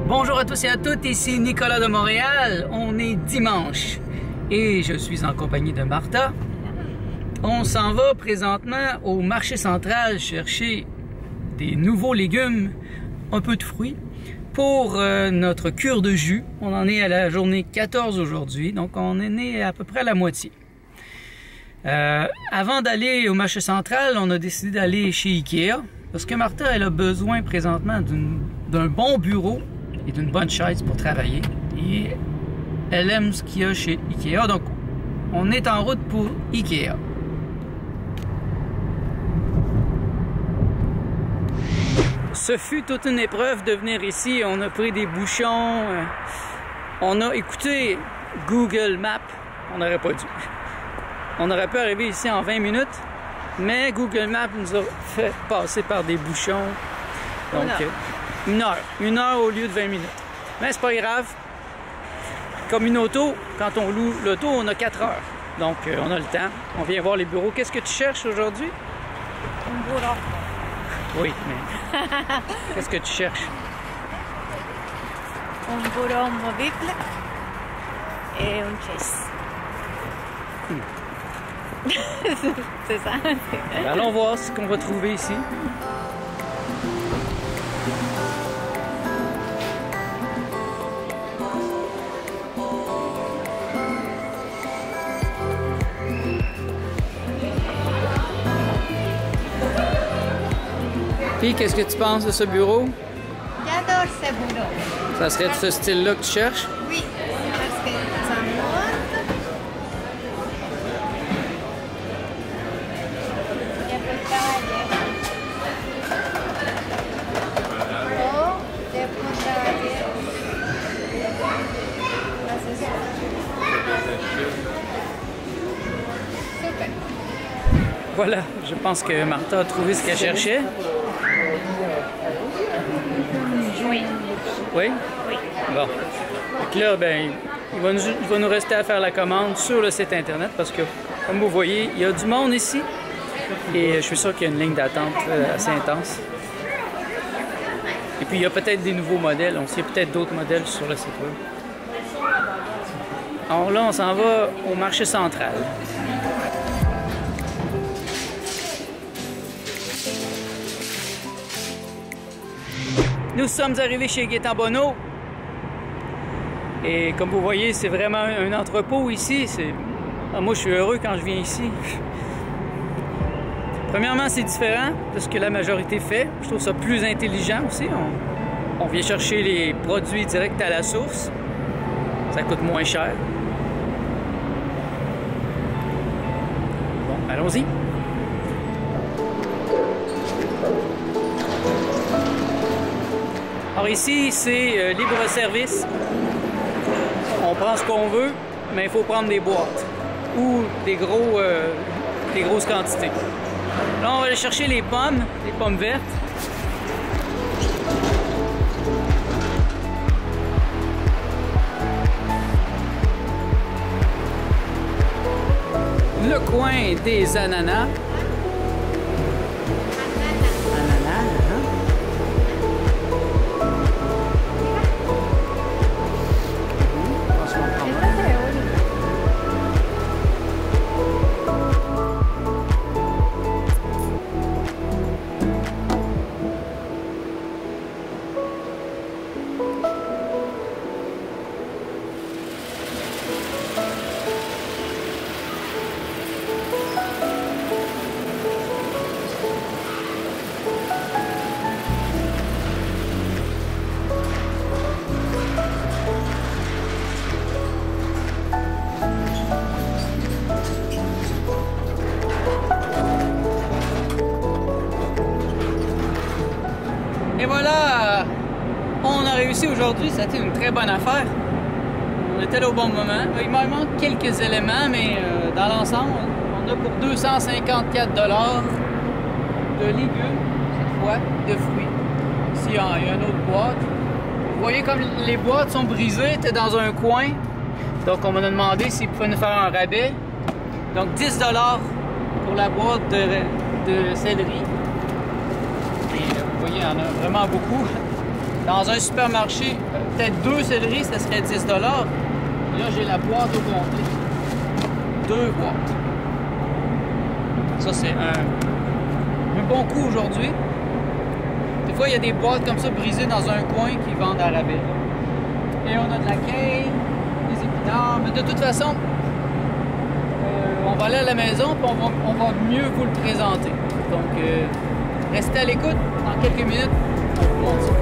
Bonjour à tous et à toutes, ici Nicolas de Montréal. On est dimanche et je suis en compagnie de Martha. On s'en va présentement au marché central chercher des nouveaux légumes, un peu de fruits pour notre cure de jus. On en est à la journée 14 aujourd'hui, donc on est né à peu près à la moitié. Avant d'aller au marché central, on a décidé d'aller chez Ikea parce que Martha, elle a besoin présentement d'un bon bureau et d'une bonne chaise pour travailler. Et elle aime ce qu'il y a chez Ikea, donc on est en route pour Ikea. Ce fut toute une épreuve de venir ici. On a pris des bouchons, on a écouté Google Maps, on n'aurait pas dû. On aurait pu arriver ici en 20 minutes, mais Google Maps nous a fait passer par des bouchons. Donc, une heure au lieu de 20 minutes. Mais c'est pas grave. Comme une auto, quand on loue l'auto, on a 4 heures. Donc, on a le temps. On vient voir les bureaux. Qu'est-ce que tu cherches aujourd'hui? Un bureau. Oui, mais qu'est-ce que tu cherches? Un bureau mobile et une chaise. C'est ça. Allons voir ce qu'on va trouver ici. Puis, qu'est-ce que tu penses de ce bureau? J'adore ce bureau. Ça serait de ce style-là que tu cherches? Oui, parce que ça monte. Je peux travailler. Oh, je peux travailler. Là, c'est ça. Super. Voilà, je pense que Martha a trouvé ce qu'elle cherchait. Oui. Oui? Oui. Bon. Donc là, ben, il va nous rester à faire la commande sur le site internet parce que, comme vous voyez, il y a du monde ici et je suis sûr qu'il y a une ligne d'attente assez intense. Et puis, il y a peut-être des nouveaux modèles. On sait peut-être d'autres modèles sur le site web. Alors là, on s'en va au marché central. Nous sommes arrivés chez Gaétan Bonneau. Et comme vous voyez, c'est vraiment un entrepôt ici. Moi, je suis heureux quand je viens ici. Premièrement, c'est différent de ce que la majorité fait. Je trouve ça plus intelligent aussi. On vient chercher les produits directs à la source. Ça coûte moins cher. Bon, allons-y. Alors ici, c'est libre-service. On prend ce qu'on veut, mais il faut prendre des boîtes ou des grosses quantités. Là, on va aller chercher les pommes vertes. Le coin des ananas. Et voilà, on a réussi aujourd'hui, ça a été une très bonne affaire. On était là au bon moment. Il m'en manque quelques éléments, mais dans l'ensemble, on a pour 254 $ de légumes, cette fois, de fruits. Ici, il y a une autre boîte. Vous voyez comme les boîtes sont brisées, étaient dans un coin. Donc, on m'a demandé s'ils pouvaient nous faire un rabais. Donc, 10 $ pour la boîte de céleri. Et vous voyez, il y en a vraiment beaucoup. Dans un supermarché, peut-être 2 céleris, ça serait 10 $. Là, j'ai la boîte au complet. 2 boîtes. Ça, c'est un bon coup aujourd'hui. Des fois, il y a des boîtes comme ça brisées dans un coin qui vendent à rabais. Et on a de la kale, des épinards. Mais de toute façon, on va aller à la maison et on va mieux vous le présenter. Donc, restez à l'écoute. Dans quelques minutes, on vous montre ça.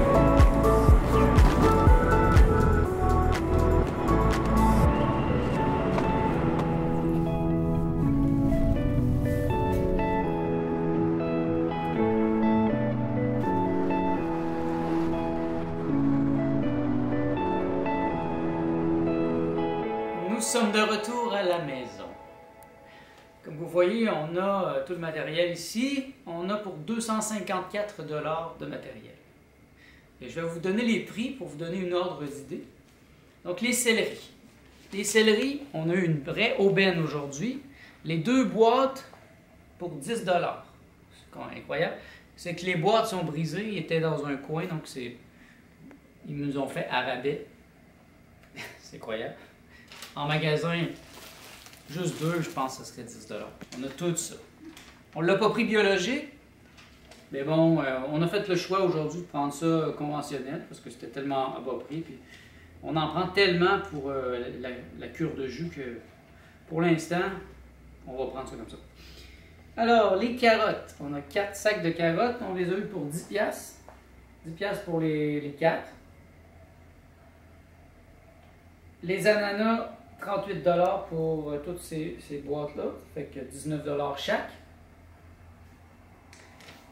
Nous sommes de retour à la maison. Comme vous voyez, on a tout le matériel ici. On a pour 254 $ de matériel. Et je vais vous donner les prix pour vous donner une ordre d'idée. Donc, les céleris. Les céleris, on a eu une vraie aubaine aujourd'hui. Les 2 boîtes pour 10 $. C'est incroyable. C'est que les boîtes sont brisées, ils étaient dans un coin, donc ils nous ont fait à rabais. C'est incroyable. En magasin, juste 2, je pense que ça serait 10 $. On a tout ça. On ne l'a pas pris biologique, mais bon, on a fait le choix aujourd'hui de prendre ça conventionnel parce que c'était tellement à bas prix. Puis on en prend tellement pour la cure de jus que pour l'instant, on va prendre ça comme ça. Alors, les carottes. On a 4 sacs de carottes. On les a eu pour 10 $. 10 $ pour les 4. Les ananas, 38 $ pour toutes ces boîtes-là. Ça fait que 19 $ chaque.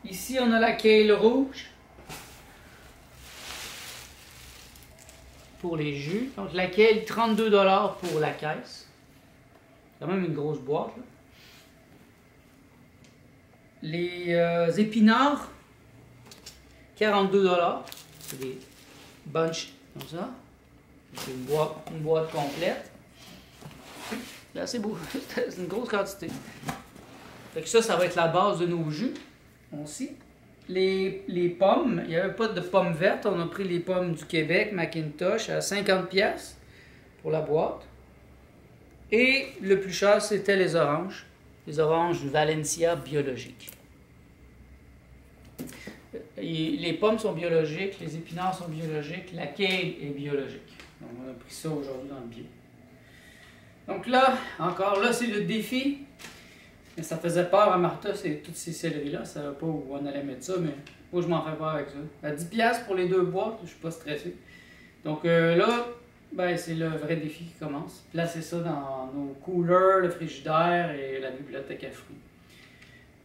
Ici, on a la kale rouge pour les jus. Donc, la kale, 32 $ pour la caisse. C'est quand même une grosse boîte, là. Les épinards, 42 $. C'est des bunches comme ça. C'est une boîte complète. C'est assez beau. C'est une grosse quantité. Fait que ça va être la base de nos jus. Aussi. Les pommes, il n'y avait pas de pommes vertes. On a pris les pommes du Québec, Macintosh, à 50 $ pour la boîte. Et le plus cher, c'était les oranges. Les oranges Valencia biologiques. Et les pommes sont biologiques, les épinards sont biologiques, la kale est biologique. Donc, on a pris ça aujourd'hui dans le bio. Donc là, encore là, c'est le défi. Mais ça faisait peur à Martha, c'est toutes ces céleris-là. Elle ne savait pas où on allait mettre ça, mais moi, je m'en fais peur avec ça. À 10 $ pour les 2 boîtes, je ne suis pas stressé. Donc là, ben, c'est le vrai défi qui commence. Placer ça dans nos coolers, le frigidaire et la bibliothèque à fruits.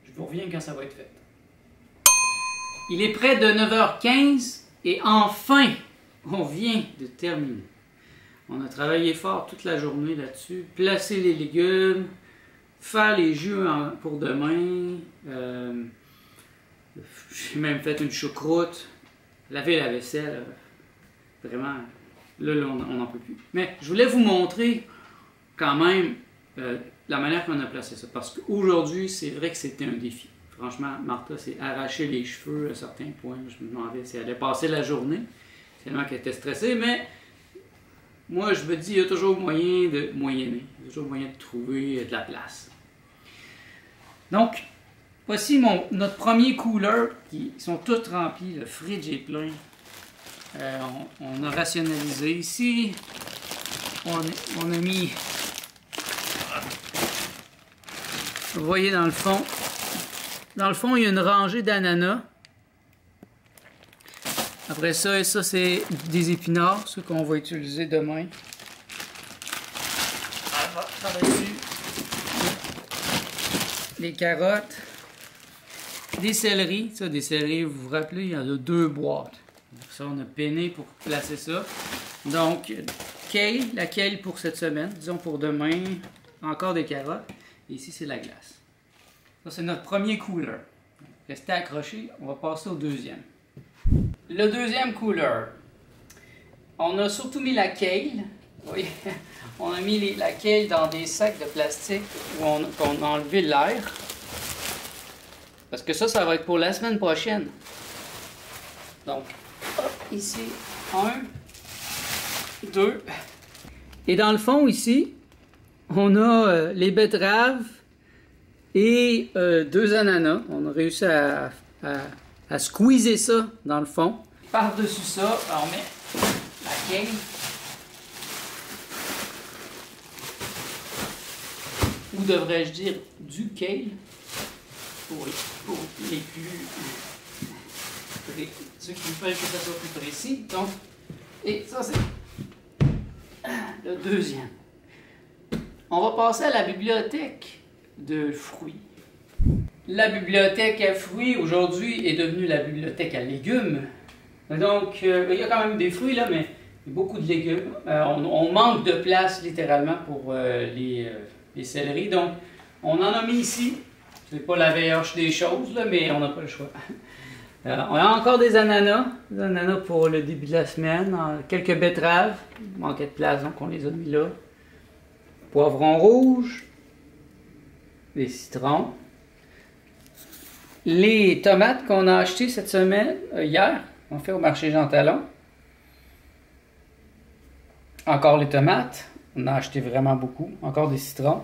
Je vous reviens quand ça va être fait. Il est près de 9h15 et enfin, on vient de terminer. On a travaillé fort toute la journée là-dessus. Placer les légumes, faire les jus pour demain. J'ai même fait une choucroute, laver la vaisselle. Vraiment, là on n'en peut plus. Mais je voulais vous montrer quand même la manière qu'on a placé ça. Parce qu'aujourd'hui, c'est vrai que c'était un défi. Franchement, Martha s'est arraché les cheveux à certains points. Je me demandais si elle allait passer la journée. C'est tellement qu'elle était stressée, mais moi, je me dis, il y a toujours moyen de moyenner. Il y a toujours moyen de trouver de la place. Donc, voici notre premier cooler qui sont tous remplis. Le fridge est plein. On a rationalisé ici. On a mis... Vous voyez dans le fond... Dans le fond, il y a une rangée d'ananas. Après ça, c'est des épinards, ceux qu'on va utiliser demain. Par-dessus, les carottes, des céleris. Ça, des céleris, vous vous rappelez, il y en a 2 boîtes. Ça, on a peiné pour placer ça. Donc, la kale pour cette semaine, disons pour demain, encore des carottes. Et ici, c'est la glace. Ça, c'est notre premier cooler. Restez accrochés, on va passer au deuxième. Le deuxième cooler. On a surtout mis la kale. Oui, on a mis la kale dans des sacs de plastique où on a enlevé l'air. Parce que ça va être pour la semaine prochaine. Donc, Hop, ici, 1, 2. Et dans le fond, ici, on a les betteraves et 2 ananas. On a réussi à squeezer ça dans le fond. Par-dessus ça, on met la kale. Ou devrais-je dire du kale pour les plus... ceux qui veulent que ça soit plus précis. Donc, et ça c'est le deuxième. On va passer à la bibliothèque de fruits. La bibliothèque à fruits aujourd'hui est devenue la bibliothèque à légumes. Donc, il y a quand même des fruits là, mais beaucoup de légumes. On manque de place littéralement pour les céleris. Donc, on en a mis ici. C'est pas la meilleure des choses, là, mais on n'a pas le choix. On a encore des ananas pour le début de la semaine. Quelques betteraves. Il manquait de place, donc on les a mis là. Poivrons rouges. Des citrons. Les tomates qu'on a achetées cette semaine, hier, on fait au marché Jean Talon. Encore les tomates. On a acheté vraiment beaucoup. Encore des citrons.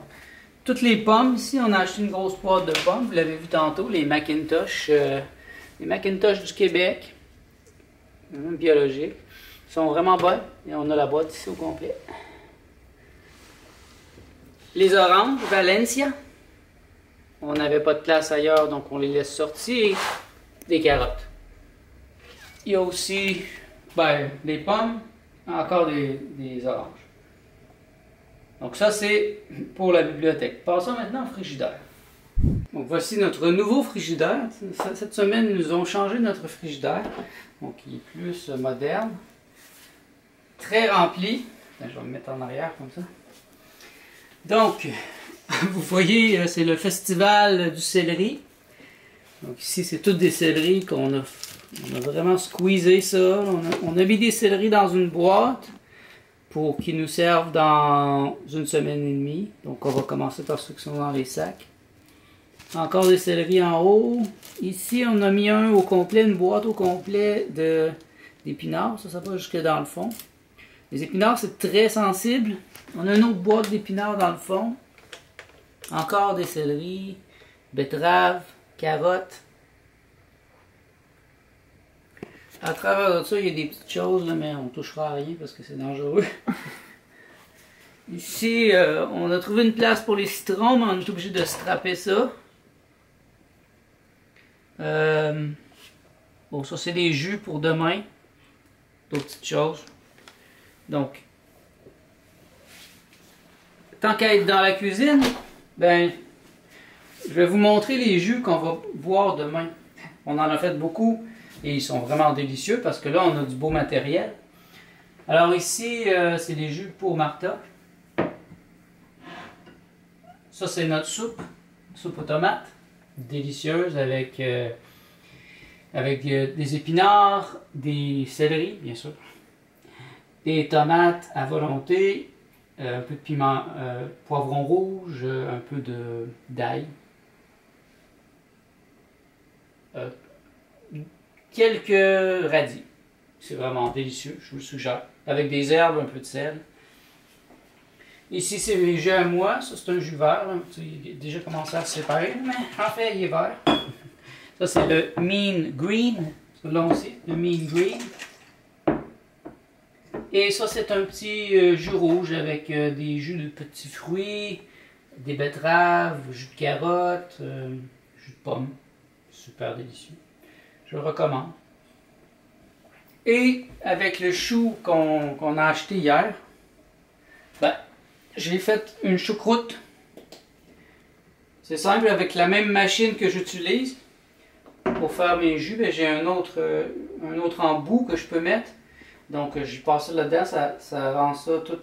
Toutes les pommes, ici, on a acheté une grosse boîte de pommes. Vous l'avez vu tantôt, les Macintosh. Les Macintosh du Québec. Biologiques. Ils sont vraiment bonnes. Et on a la boîte ici au complet. Les oranges, Valencia. On n'avait pas de place ailleurs, donc on les laisse sortir. Et des carottes. Il y a aussi des pommes, encore des oranges. Donc ça, c'est pour la bibliothèque. Passons maintenant au frigidaire. Donc voici notre nouveau frigidaire. Cette semaine, nous avons changé notre frigidaire. Donc il est plus moderne. Très rempli. Je vais me mettre en arrière comme ça. Donc, vous voyez, c'est le festival du céleri. Donc ici, c'est toutes des céleris qu'on a vraiment squeezé ça. On a mis des céleris dans une boîte pour qu'ils nous servent dans une semaine et demie. Donc on va commencer par ceux qui sont dans les sacs. Encore des céleris en haut. Ici, on a mis un au complet, une boîte au complet d'épinards. Ça va jusque dans le fond. Les épinards, c'est très sensible. On a une autre boîte d'épinards dans le fond. Encore des céleris, betteraves, carottes. À travers de ça, il y a des petites choses, là, mais on ne touchera à rien parce que c'est dangereux. Ici, on a trouvé une place pour les citrons, mais on est obligé de strapper ça. Bon, ça c'est des jus pour demain. D'autres petites choses. Donc, tant qu'à être dans la cuisine, ben, je vais vous montrer les jus qu'on va boire demain. On en a fait beaucoup et ils sont vraiment délicieux parce que là, on a du beau matériel. Alors ici, c'est des jus pour Martha. Ça, c'est notre soupe aux tomates, délicieuse avec des épinards, des céleris, bien sûr, des tomates à volonté, un peu de piment, poivron rouge, un peu d'ail, quelques radis. C'est vraiment délicieux, je vous le suggère, avec des herbes, un peu de sel. Ici, c'est les jus à moi. Ça, c'est un jus vert. Là. Il a déjà commencé à se séparer, mais en fait, il est vert. Ça, c'est le Mean Green. Celui-là aussi, le Mean Green. Et ça, c'est un petit jus rouge avec des jus de petits fruits, des betteraves, jus de carottes, jus de pommes. Super délicieux. Je le recommande. Et avec le chou qu'on a acheté hier, j'ai fait une choucroute. C'est simple, avec la même machine que j'utilise pour faire mes jus, j'ai un autre embout que je peux mettre. Donc j'y passe là-dedans, ça rend ça tout,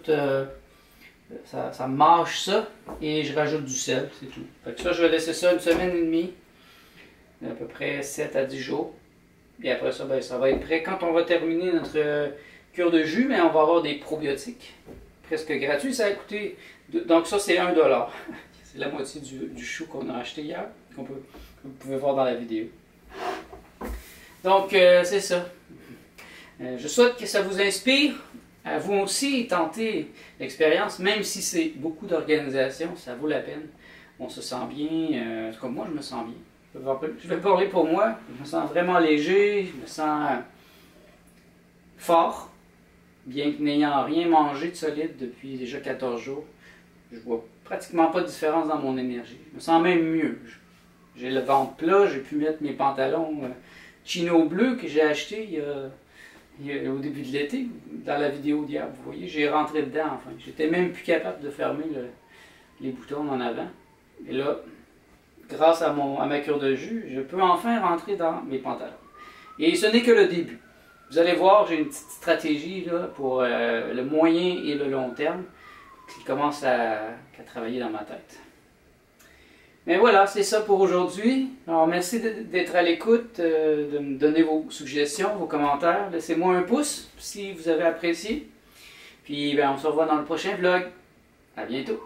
ça mâche ça et je rajoute du sel, c'est tout. Fait que ça, je vais laisser ça une semaine et demie, à peu près 7 à 10 jours. Et après ça, ça va être prêt. Quand on va terminer notre cure de jus, on va avoir des probiotiques. Presque gratuit, ça a coûté. Donc ça, c'est 1 $. C'est la moitié du chou qu'on a acheté hier, que vous pouvez voir dans la vidéo. Donc, c'est ça. Je souhaite que ça vous inspire à vous aussi tenter l'expérience, même si c'est beaucoup d'organisation, ça vaut la peine. On se sent bien, comme moi je me sens bien. Je vais parler pour moi, je me sens vraiment léger, je me sens fort, bien que n'ayant rien mangé de solide depuis déjà 14 jours. Je vois pratiquement pas de différence dans mon énergie. Je me sens même mieux. J'ai le ventre plat, j'ai pu mettre mes pantalons chino bleus que j'ai achetés au début de l'été, dans la vidéo d'hier. Vous voyez, j'ai rentré dedans enfin. J'étais même plus capable de fermer les boutons en avant. Et là, grâce à ma cure de jus, je peux enfin rentrer dans mes pantalons. Et ce n'est que le début. Vous allez voir, j'ai une petite stratégie là, pour le moyen et le long terme qui commence à travailler dans ma tête. Mais voilà, c'est ça pour aujourd'hui. Alors merci d'être à l'écoute, de me donner vos suggestions, vos commentaires. Laissez-moi un pouce si vous avez apprécié. Puis ben, on se revoit dans le prochain vlog. À bientôt.